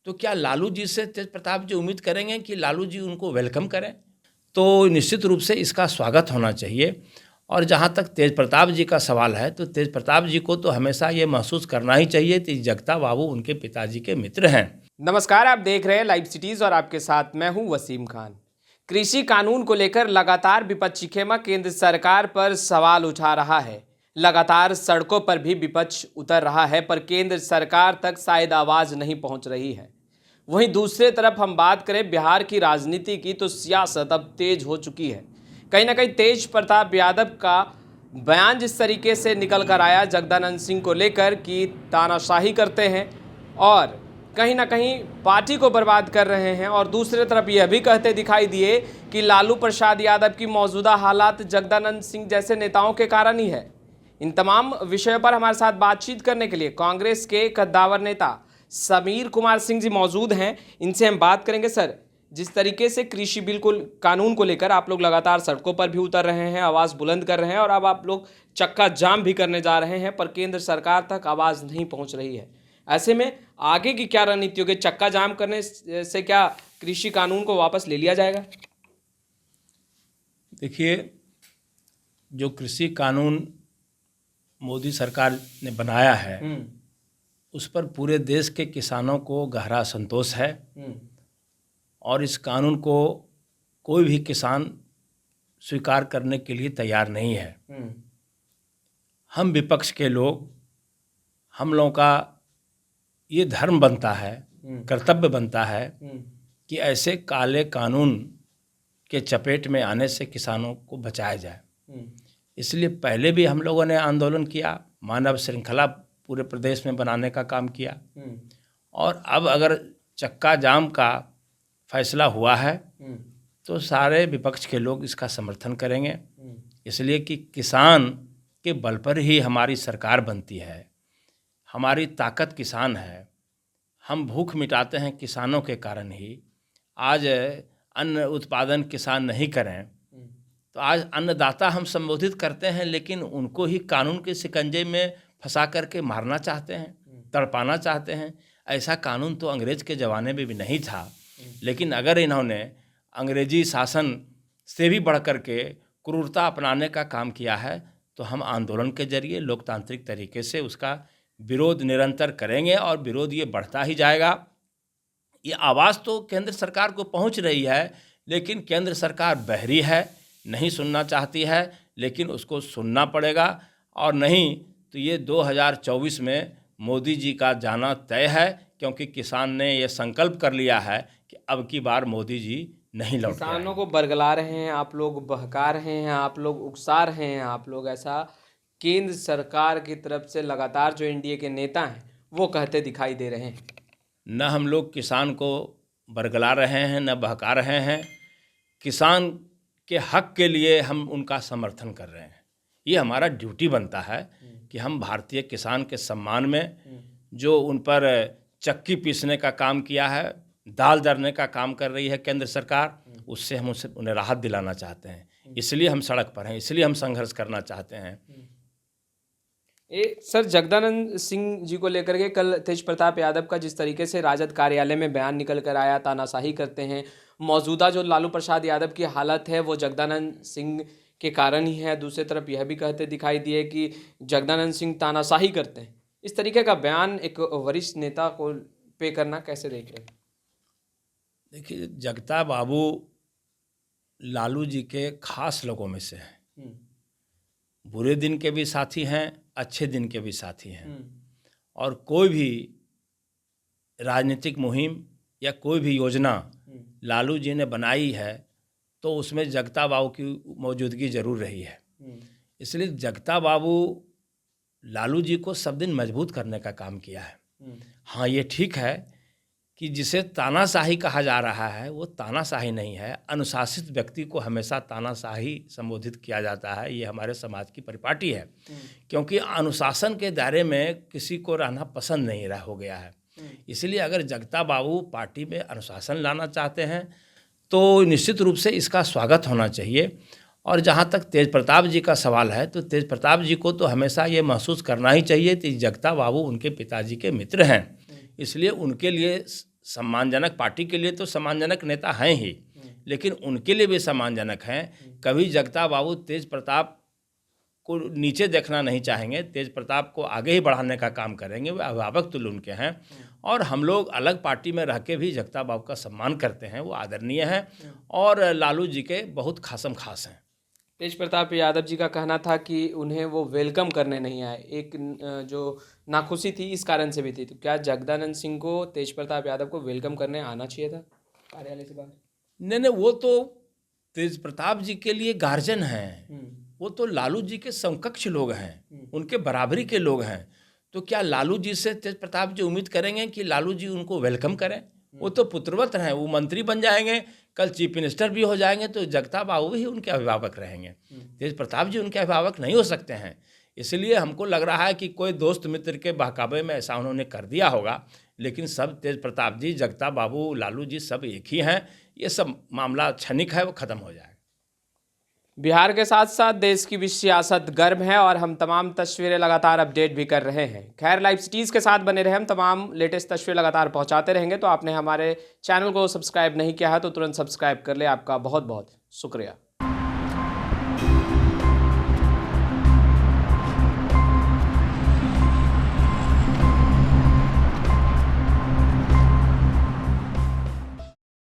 तो क्या लालू जी से तेज प्रताप जी उम्मीद करेंगे कि लालू जी उनको वेलकम करें? तो निश्चित रूप से इसका स्वागत होना चाहिए। और जहाँ तक तेज प्रताप जी का सवाल है, तो तेज प्रताप जी को तो हमेशा ये महसूस करना ही चाहिए कि जगता बाबू उनके पिताजी के मित्र हैं। नमस्कार, आप देख रहे हैं लाइव सिटीज और आपके साथ मैं हूं वसीम खान। कृषि कानून को लेकर लगातार विपक्षी खेमा केंद्र सरकार पर सवाल उठा रहा है। लगातार सड़कों पर भी विपक्ष उतर रहा है, पर केंद्र सरकार तक शायद आवाज नहीं पहुंच रही है। वहीं दूसरी तरफ हम बात करें बिहार की राजनीति की, तो सियासत अब तेज हो चुकी है। कहीं ना कहीं तेज प्रताप यादव का बयान जिस तरीके से निकल कर आया जगदानंद सिंह को लेकर कि तानाशाही करते हैं और कहीं ना कहीं पार्टी को बर्बाद कर रहे हैं, और दूसरी तरफ यह भी कहते दिखाई दिए कि लालू प्रसाद यादव की मौजूदा हालात जगदानंद सिंह जैसे नेताओं के कारण ही है। इन तमाम विषयों पर हमारे साथ बातचीत करने के लिए कांग्रेस के कद्दावर नेता समीर कुमार सिंह जी मौजूद हैं। इनसे हम बात करेंगे। सर, जिस तरीके से कृषि बिल को कानून को लेकर आप लोग लगातार सड़कों पर भी उतर रहे हैं, आवाज़ बुलंद कर रहे हैं, और अब आप लोग चक्का जाम भी करने जा रहे हैं, पर केंद्र सरकार तक आवाज़ नहीं पहुंच रही है। ऐसे में आगे की क्या रणनीति होगी? चक्का जाम करने से क्या कृषि कानून को वापस ले लिया जाएगा? देखिए, जो कृषि कानून मोदी सरकार ने बनाया है उस पर पूरे देश के किसानों को गहरा संतोष है। और इस कानून को कोई भी किसान स्वीकार करने के लिए तैयार नहीं है। हम विपक्ष के लोग, हम लोगों का ये धर्म बनता है, कर्तव्य बनता है कि ऐसे काले कानून के चपेट में आने से किसानों को बचाया जाए। इसलिए पहले भी हम लोगों ने आंदोलन किया, मानव श्रृंखला पूरे प्रदेश में बनाने का काम किया, और अब अगर चक्का जाम का फैसला हुआ है तो सारे विपक्ष के लोग इसका समर्थन करेंगे। इसलिए कि किसान के बल पर ही हमारी सरकार बनती है, हमारी ताकत किसान है। हम भूख मिटाते हैं किसानों के कारण ही। आज अन्न उत्पादन किसान नहीं करें तो आज अन्नदाता हम संबोधित करते हैं, लेकिन उनको ही कानून के शिकंजे में फंसा करके मारना चाहते हैं, तड़पाना चाहते हैं। ऐसा कानून तो अंग्रेज के ज़माने में भी नहीं था। लेकिन अगर इन्होंने अंग्रेजी शासन से भी बढ़ कर के क्रूरता अपनाने का काम किया है तो हम आंदोलन के जरिए लोकतांत्रिक तरीके से उसका विरोध निरंतर करेंगे, और विरोध ये बढ़ता ही जाएगा। ये आवाज़ तो केंद्र सरकार को पहुंच रही है, लेकिन केंद्र सरकार बहरी है, नहीं सुनना चाहती है, लेकिन उसको सुनना पड़ेगा। और नहीं तो ये 2024 में मोदी जी का जाना तय है, क्योंकि किसान ने ये संकल्प कर लिया है कि अब की बार मोदी जी नहीं लौट। किसानों को बरगला रहे हैं आप लोग, बहका रहे हैं आप लोग, उकसा रहे हैं आप लोग, ऐसा केंद्र सरकार की तरफ से लगातार जो एनडीए के नेता हैं वो कहते दिखाई दे रहे हैं। न हम लोग किसान को बरगला रहे हैं, न बहका रहे हैं। किसान के हक के लिए हम उनका समर्थन कर रहे हैं। ये हमारा ड्यूटी बनता है कि हम भारतीय किसान के सम्मान में, जो उन पर चक्की पीसने का काम किया है, दाल दरने का काम कर रही है केंद्र सरकार, उससे हम उन्हें राहत दिलाना चाहते हैं। इसलिए हम सड़क पर हैं, इसलिए हम संघर्ष करना चाहते हैं। सर, जगदानंद सिंह जी को लेकर के कल तेज प्रताप यादव का जिस तरीके से राजद कार्यालय में बयान निकल कर आया, तानाशाही करते हैं, मौजूदा जो लालू प्रसाद यादव की हालत है वो जगदानंद सिंह के कारण ही है। दूसरी तरफ यह भी कहते दिखाई दिए कि जगदानंद सिंह तानाशाही करते हैं। इस तरीके का बयान एक वरिष्ठ नेता को पे करना कैसे देख रहे हैं? देखिए, जगता बाबू लालू जी के खास लोगों में से हैं। बुरे दिन के भी साथी हैं, अच्छे दिन के भी साथी हैं। और कोई भी राजनीतिक मुहिम या कोई भी योजना लालू जी ने बनाई है तो उसमें जगता बाबू की मौजूदगी जरूर रही है। इसलिए जगता बाबू लालू जी को सब दिन मजबूत करने का काम किया है। हाँ, ये ठीक है कि जिसे तानाशाही कहा जा रहा है वो तानाशाही नहीं है। अनुशासित व्यक्ति को हमेशा तानाशाही संबोधित किया जाता है। ये हमारे समाज की परिपाटी है, क्योंकि अनुशासन के दायरे में किसी को रहना पसंद नहीं रहा हो गया है। इसलिए अगर जगता बाबू पार्टी में अनुशासन लाना चाहते हैं तो निश्चित रूप से इसका स्वागत होना चाहिए। और जहाँ तक तेज प्रताप जी का सवाल है, तो तेज प्रताप जी को तो हमेशा ये महसूस करना ही चाहिए कि जगता बाबू उनके पिताजी के मित्र हैं। इसलिए उनके लिए सम्मानजनक, पार्टी के लिए तो सम्मानजनक नेता हैं ही, लेकिन उनके लिए भी सम्मानजनक हैं। कभी जगता बाबू तेज प्रताप को नीचे देखना नहीं चाहेंगे, तेज प्रताप को आगे ही बढ़ाने का काम करेंगे। वे अभिभावक तुल्य उनके हैं और हम लोग अलग पार्टी में रह के भी जगता बाबू का सम्मान करते हैं, वो आदरणीय हैं और लालू जी के बहुत खासम खास हैं। तेज प्रताप यादव जी का कहना था कि उन्हें वो वेलकम करने नहीं आए, एक जो नाखुशी थी इस कारण से भी थी। तो क्या जगदानंद सिंह को तेज प्रताप यादव को वेलकम करने आना चाहिए था कार्यालय से बाहर? नहीं, वो तो तेज प्रताप जी के लिए गार्जियन हैं, वो तो लालू जी के समकक्ष लोग हैं, उनके बराबरी के लोग हैं। तो क्या लालू जी से तेज प्रताप जी उम्मीद करेंगे कि लालू जी उनको वेलकम करें? वो तो पुत्रवत हैं, वो मंत्री बन जाएंगे, कल चीफ मिनिस्टर भी हो जाएंगे, तो जगता बाबू ही उनके अभिभावक रहेंगे। तेज प्रताप जी उनके अभिभावक नहीं हो सकते हैं। इसलिए हमको लग रहा है कि कोई दोस्त मित्र के बहकावे में ऐसा उन्होंने कर दिया होगा, लेकिन सब तेज प्रताप जी, जगता बाबू, लालू जी सब एक ही हैं। ये सब मामला क्षणिक है, वो खत्म हो जाएगा। बिहार के साथ साथ देश की भी सियासत गर्म है और हम तमाम तस्वीरें लगातार अपडेट भी कर रहे हैं। खैर, लाइव सिटीज़ के साथ बने रहे, हम तमाम लेटेस्ट तस्वीरें लगातार पहुंचाते रहेंगे। तो आपने हमारे चैनल को सब्सक्राइब नहीं किया है तो तुरंत सब्सक्राइब कर ले। आपका बहुत बहुत शुक्रिया।